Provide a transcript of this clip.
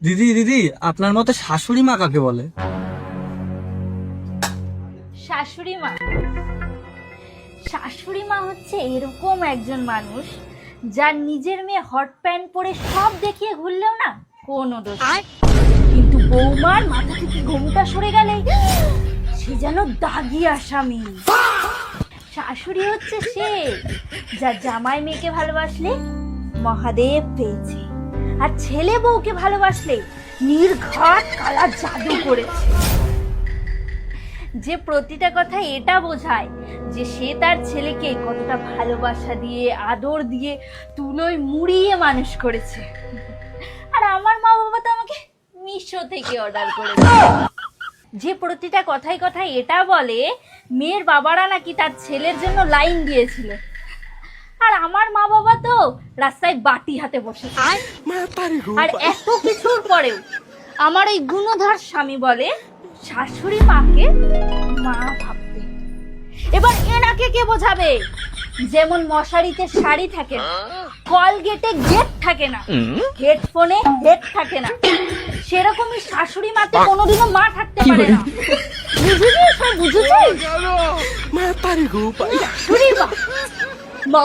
দিদি দিদি, আপনার মতে শাশুড়ি মা কাকে বলে? শাশুড়ি মা শাশুড়ি মা হচ্ছে এরকম একজন মানুষ যার নিজের মেয়ে হট প্যান্ট পরে সব দেখিয়ে ঘুরলেও না কোনো দোষ নেই। কিন্তু বৌমার মাথা থেকে ঘুমটা সরে গেলে সে যেন দাগি আসামি। শাশুড়ি হচ্ছে সে যার জামাই মেয়েকে ভালোবাসলে মহাদেব পেয়েছে, আর ছেলে বউকে ভালোবাসলে নির্ঘাত কালা জাদু করেছে। যে প্রতিটা কথা এটা বোঝায় যে সে তার ছেলেকে কতটা ভালোবাসা দিয়ে আদর দিয়ে তুলোয় মুড়িয়ে মানুষ করেছে। আর আমার মা বাবা তো আমাকে মিশো থেকে অর্ডার করেছে। যে প্রতিটা কথায় কথায় এটা বলে মেয়ের বাবারা নাকি তার ছেলের জন্য লাইন দিয়েছিল, আর আমার মা বাবা তো রাস্তায় বাটি হাতে বসে। আর এত কিছুর পরেও আমার এই গুণধর স্বামী বলে শাশুড়ি মাকে মা ভাবতে। এবার এনাকে কে বোঝাবে? যেমন মশারিতে শাড়ি থাকে না, কলগেটে গেট থাকে না, হেডফোনে হেড থাকে না, সেরকমই শাশুড়ি মাতে কোনোদিনও মা থাকতে পারে না। বুঝেছি সব বুঝেছি। শাশুড়ি মা